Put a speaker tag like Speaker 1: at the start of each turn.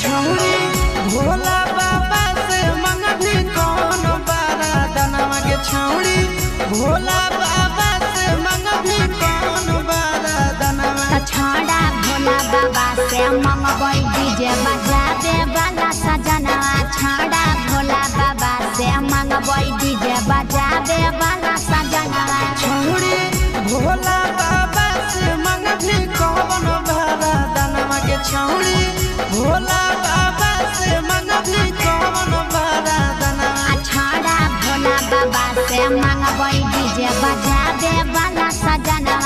Speaker 1: छौरी भोला बाबा से मंगभी कौन बारा दनवा के छौरी भोला बाबा से मंगभी कौन बारा दनवा
Speaker 2: छौड़ा भोला बाबा से मंगबै डीजे बजा दे वाला सजनवा छौड़ा भोला बाबा से मंगबै डीजे बजा दे वाला सजनवा
Speaker 1: छौरी भोला बाबा से मंगभी कौन बारा दनवा के छौरी भोला बाबा से मंगभी कौन बारा दनवा
Speaker 2: छौड़ा भोला बाबा से मंगबै डीजे बजा दे वाला सजनवा।